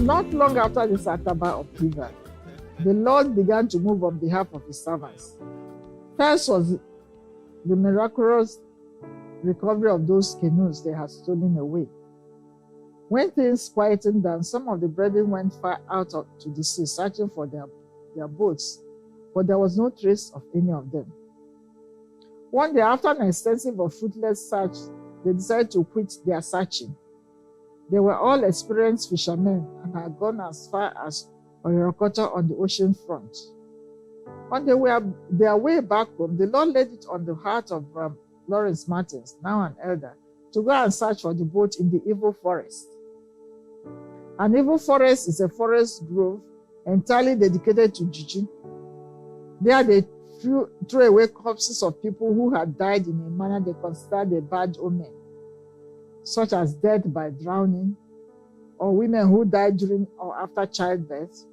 Not long after this Ataba upheaval, the Lord began to move on behalf of his servants. First was the miraculous recovery of those canoes they had stolen away. When things quietened down, some of the brethren went far out to the sea, searching for their boats, but there was no trace of any of them. One day, after an extensive but fruitless search, they decided to quit their searching. They were all experienced fishermen and had gone as far as Orokota on the ocean front. On their way back home, the Lord laid it on the heart of Lawrence Martins, now an elder, to go and search for the boat in the Evil Forest. An Evil Forest is a forest grove entirely dedicated to juju. There they threw away corpses of people who had died in a manner they considered a bad omen, such as death by drowning, or women who died during or after childbirth,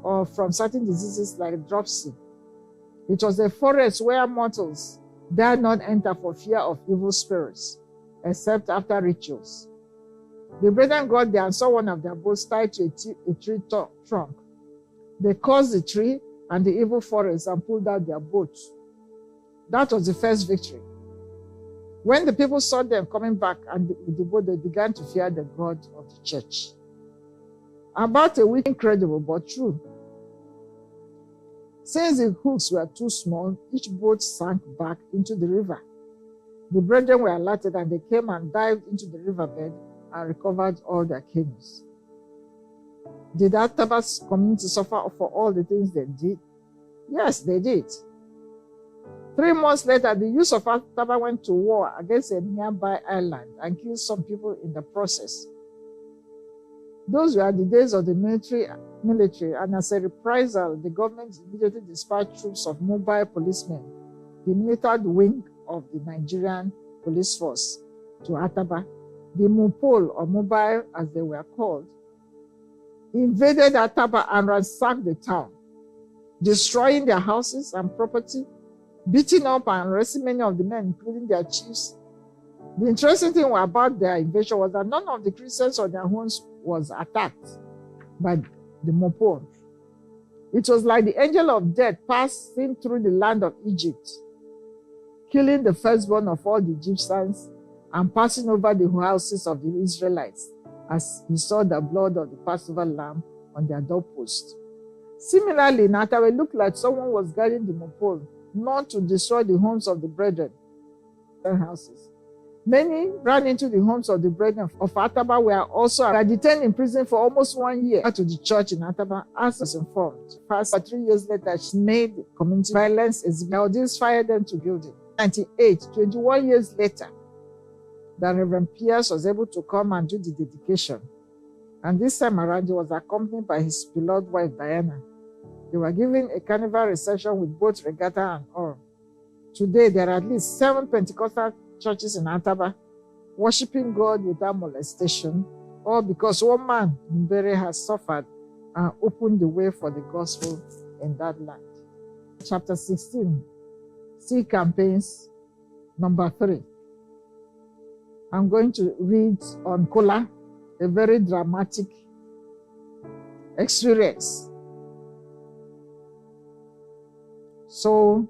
or from certain diseases like dropsy. It was a forest where mortals dared not enter for fear of evil spirits, except after rituals. The brethren got there and saw one of their boats tied to a tree trunk. They caused the tree and the evil forest and pulled out their boat. That was the first victory. When the people saw them coming back and with the boat, they began to fear the God of the church. About a week, incredible but true. Since the hooks were too small, each boat sank back into the river. The brethren were alerted and they came and dived into the riverbed and recovered all their canoes. Did Ataba's community suffer for all the things they did? Yes, they did. 3 months later, the youth of Ataba went to war against a nearby island and killed some people in the process. Those were the days of the military, and as a reprisal, the government immediately dispatched troops of mobile policemen, the military wing of the Nigerian police force, to Ataba. The Mopol, or mobile as they were called, invaded Ataba and ransacked the town, destroying their houses and property, beating up and arresting many of the men, including their chiefs. The interesting thing about their invasion was that none of the Christians or their homes was attacked by the Mopol. It was like the angel of death passing through the land of Egypt, killing the firstborn of all the Egyptians and passing over the houses of the Israelites as he saw the blood of the Passover lamb on their doorpost. Similarly, in Ataba, it looked like someone was guiding the Mopol not to destroy the homes of the brethren and houses. Many ran into the homes of the brethren of Ataba were also detained in prison for almost 1 year to the church in Ataba, as was informed. Fast 3 years later, she made community violence exhibition. This fired them to guilty. 21 years later, the Reverend Pierce was able to come and do the dedication. And this time around, he was accompanied by his beloved wife, Diana. They were given a carnival reception with both regatta and all. Today, there are at least 7 Pentecostal churches in Ataba, worshiping God without molestation, all because one man, Numbere, has suffered and opened the way for the gospel in that land. Chapter 16, Sea Campaigns, number 3. I'm going to read on Kola, a very dramatic experience. So,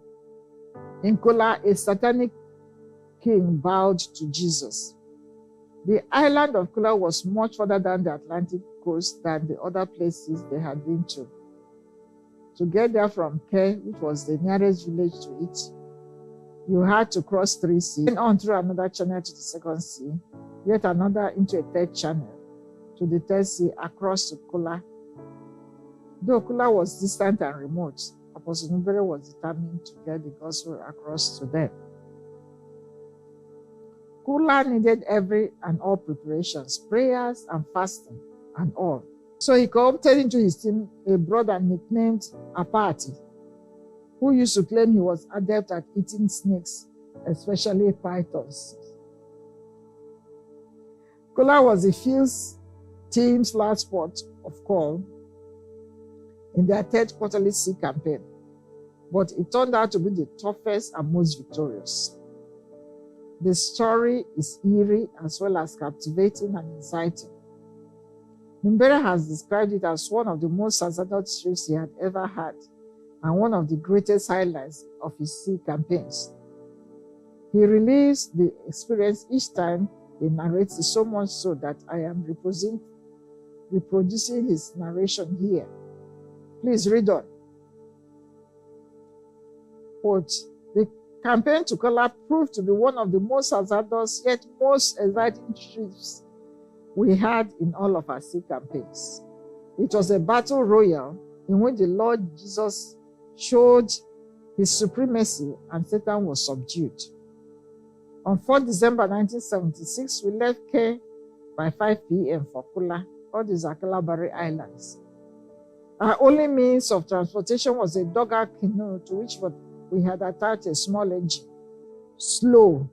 in Kola, a satanic king bowed to Jesus. The island of Kola was much further down the Atlantic coast than the other places they had been to. To get there from Ke, which was the nearest village to it, you had to cross 3 seas, then on through another channel to the 2nd sea, yet another into a 3rd channel to the 3rd sea across to Kola. Though Kola was distant and remote, Apostle Numbere was determined to get the gospel across to them. Kola needed every and all preparations, prayers and fasting and all. So he co-opted into his team a brother nicknamed Apati, who used to claim he was adept at eating snakes, especially pythons. Kola was the field's team's last port of call in their third quarterly sea campaign, but it turned out to be the toughest and most victorious. The story is eerie as well as captivating and exciting. Numbere has described it as one of the most hazardous trips he had ever had and one of the greatest highlights of his sea campaigns. He relieves the experience each time he narrates it, so much so that I am reproducing his narration here. Please read on. Quote, the campaign to Kola proved to be one of the most hazardous yet most exciting trips we had in all of our sea campaigns. It was a battle royal in which the Lord Jesus showed his supremacy and Satan was subdued. On 4 December 1976, we left Cape by 5 p.m. for Kola, all these are Kalabari Islands. Our only means of transportation was a dugout canoe to which we had attached a small engine. Slow.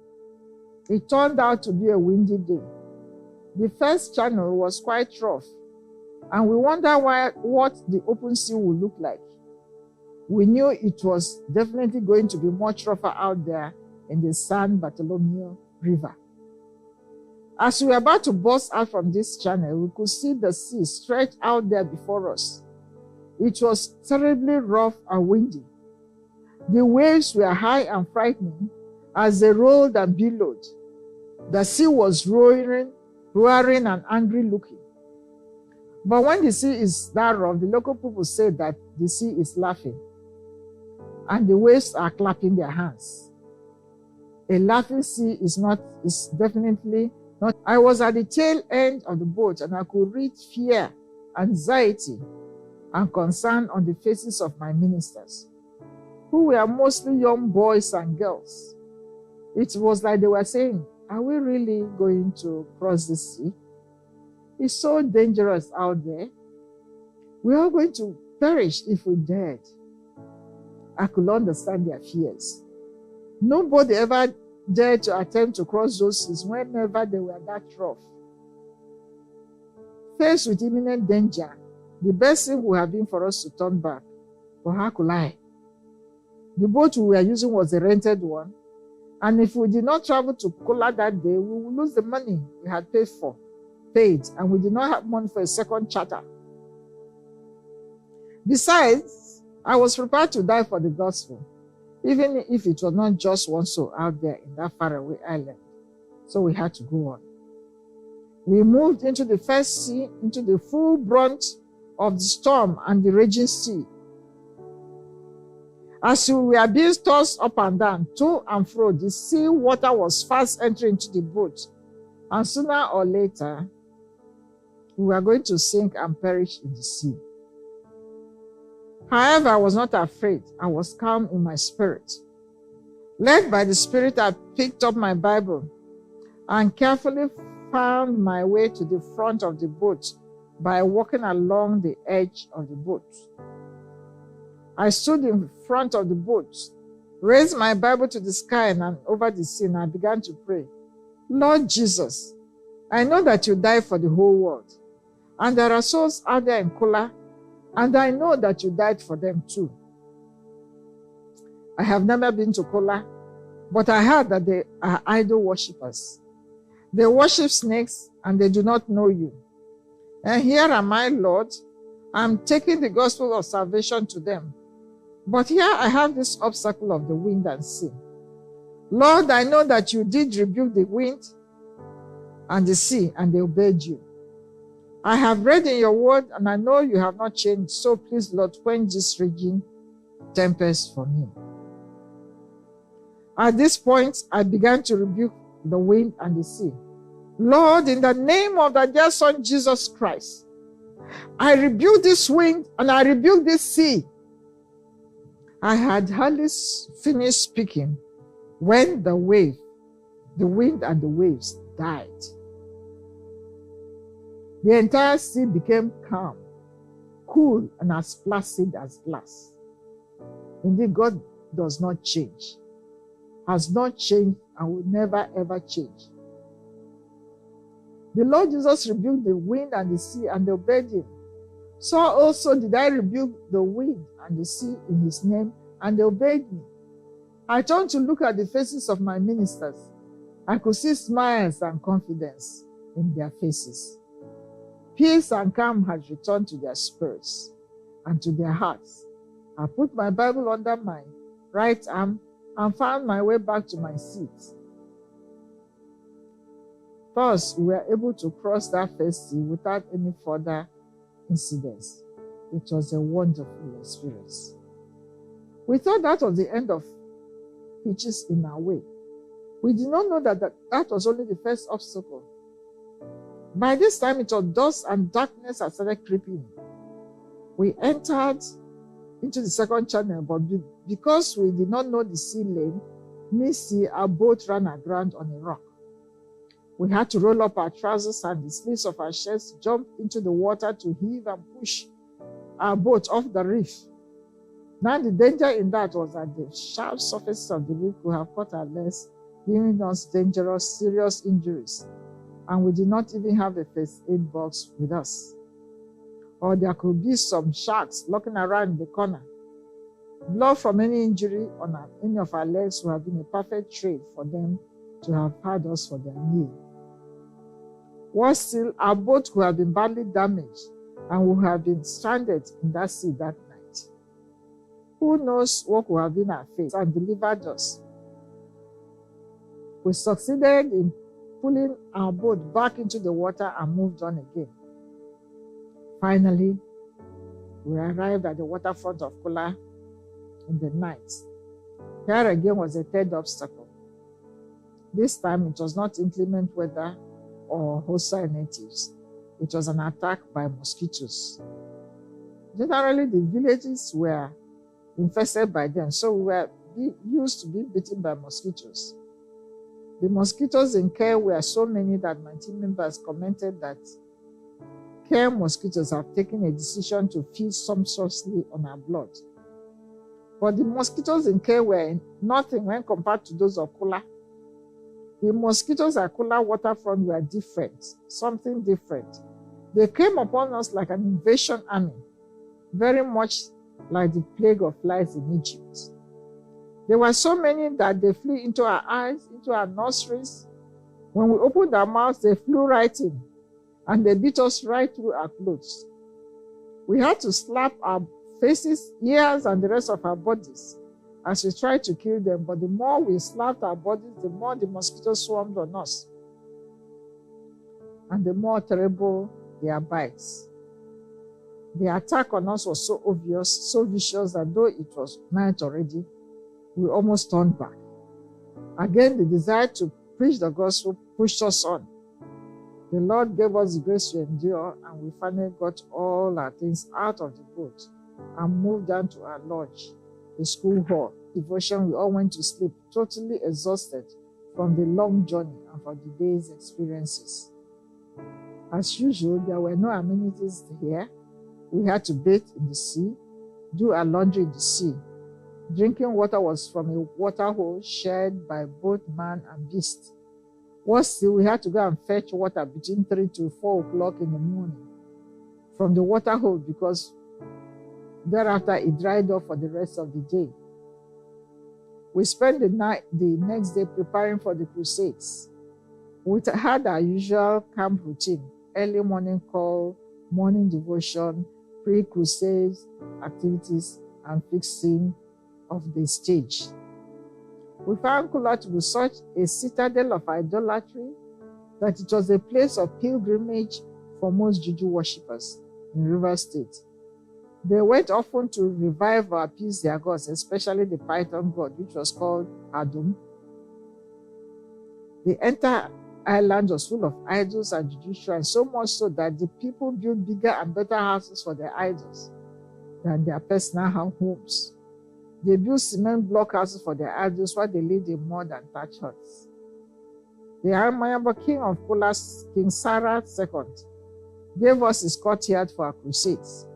It turned out to be a windy day. The first channel was quite rough, and we wondered what the open sea would look like. We knew it was definitely going to be much rougher out there in the San Bartolomeo River. As we were about to burst out from this channel, we could see the sea stretched out there before us. It was terribly rough and windy. The waves were high and frightening as they rolled and billowed. The sea was roaring and angry looking. But when the sea is that rough, the local people say that the sea is laughing and the waves are clapping their hands. A laughing sea is definitely not. I was at the tail end of the boat and I could read fear, anxiety, and concern on the faces of my ministers, who were mostly young boys and girls. It was like they were saying, are we really going to cross the sea? It's so dangerous out there. We are going to perish if we dared. I could understand their fears. Nobody ever dared to attempt to cross those seas whenever they were that rough. Faced with imminent danger, the best thing would have been for us to turn back. But how could I? The boat we were using was a rented one, and if we did not travel to Kola that day, we would lose the money we had paid, and we did not have money for a second charter. Besides, I was prepared to die for the gospel, even if it was not just one soul out there in that faraway island. So we had to go on. We moved into the first sea, into the full brunt of the storm and the raging sea. As we were being tossed up and down, to and fro, the sea water was fast entering into the boat, and sooner or later, we were going to sink and perish in the sea. However, I was not afraid. I was calm in my spirit. Led by the Spirit, I picked up my Bible and carefully found my way to the front of the boat by walking along the edge of the boat. I stood in front of the boat, raised my Bible to the sky and over the sea, and I began to pray. Lord Jesus, I know that you died for the whole world, and there are souls out there in Kola, and I know that you died for them too. I have never been to Kola, but I heard that they are idol worshippers. They worship snakes and they do not know you. And here am I, Lord. I'm taking the gospel of salvation to them. But here I have this obstacle of the wind and sea. Lord, I know that you did rebuke the wind and the sea, and they obeyed you. I have read in your word, and I know you have not changed. So please, Lord, quench this raging tempest for me. At this point, I began to rebuke the wind and the sea. Lord, in the name of thy dear Son, Jesus Christ, I rebuke this wind and I rebuke this sea. I had hardly finished speaking when the wind and the waves died. The entire sea became calm, cool, and as placid as glass. Indeed, God does not change, has not changed, and will never ever change. The Lord Jesus rebuked the wind and the sea, and they obeyed him. So also did I rebuke the wind and the sea in his name, and they obeyed me. I turned to look at the faces of my ministers. I could see smiles and confidence in their faces. Peace and calm had returned to their spirits and to their hearts. I put my Bible under my right arm and found my way back to my seat. Thus, we were able to cross that first sea without any further incidents. It was a wonderful experience. We thought that was the end of hitches in our way. We did not know that was only the first obstacle. By this time, it was dusk and darkness had started creeping. We entered into the second channel, but because we did not know the sea lane, mid-sea, our boat ran aground on a rock. We had to roll up our trousers and the sleeves of our shirts, jump into the water to heave and push our boat off the reef. Now the danger in that was that the sharp surface of the reef could have cut our legs, giving us dangerous, serious injuries. And we did not even have a first aid box with us. Or there could be some sharks lurking around in the corner. Blood from any injury on any of our legs would have been a perfect trade for them to have had us for their meal. Worse still, our boat could have been badly damaged and would have been stranded in that sea that night. Who knows what would have been our fate and delivered us? We succeeded in pulling our boat back into the water and moved on again. Finally, we arrived at the waterfront of Kula in the night. Here again was a third obstacle. This time it was not inclement weather or hostile natives. It was an attack by mosquitoes. Generally, the villages were infested by them, so we were used to be bitten by mosquitoes. The mosquitoes in Care were so many that my team members commented that Care mosquitoes have taken a decision to feed sumptuously on our blood. But the mosquitoes in Care were nothing when compared to those of Kula. The mosquitoes at Kula waterfront were different, something different. They came upon us like an invasion army, very much like the plague of flies in Egypt. There were so many that they flew into our eyes, into our nostrils. When we opened our mouths, they flew right in, and they beat us right through our clothes. We had to slap our faces, ears, and the rest of our bodies as we tried to kill them, but the more we slapped our bodies, the more the mosquitoes swarmed on us, and the more terrible their bites. The attack on us was so obvious, so vicious, that though it was night already, we almost turned back. Again, the desire to preach the gospel pushed us on. The Lord gave us the grace to endure, and we finally got all our things out of the boat and moved down to our lodge, the school hall. Devotion, we all went to sleep, totally exhausted from the long journey and from the day's experiences. As usual, there were no amenities here. We had to bathe in the sea, do our laundry in the sea. Drinking water was from a water hole shared by both man and beast. Worse still, we had to go and fetch water between 3 to 4 o'clock in the morning from the water hole, because thereafter it dried up for the rest of the day. We spent the next day preparing for the crusades. We had our usual camp routine: early morning call, morning devotion, pre-crusades activities, and fixing of the stage. We found Kula to be such a citadel of idolatry that it was a place of pilgrimage for most Juju worshippers in River State. They went often to revive or appease their gods, especially the python god, which was called Adum. The entire island was full of idols and Juju shrines, so much so that the people built bigger and better houses for their idols than their personal homes. They built cement block houses for their idols while they lived in mud and thatch huts. The Amayamba king of Kula, King Sarah II, gave us his courtyard for our crusades.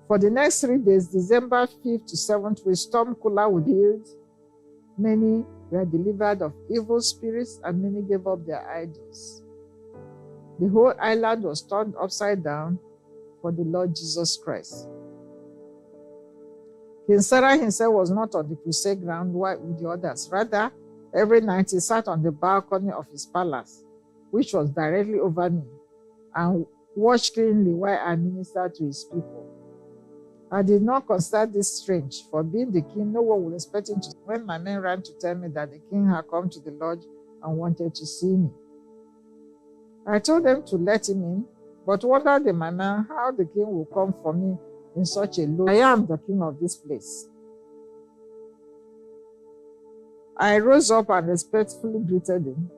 For the next 3 days, December 5th to 7th, we stormed Kula with healed. Many were delivered of evil spirits, and many gave up their idols. The whole island was turned upside down for the Lord Jesus Christ. King Sarah himself was not on the crusade ground with the others. Rather, every night he sat on the balcony of his palace, which was directly over me, and watched keenly while I ministered to his people. I did not consider this strange, for being the king, no one would expect him to. When my men ran to tell me that the king had come to the lodge and wanted to see me, I told them to let him in, but wondered in my mind how the king would come for me in such a low. I am the king of this place. I rose up and respectfully greeted him.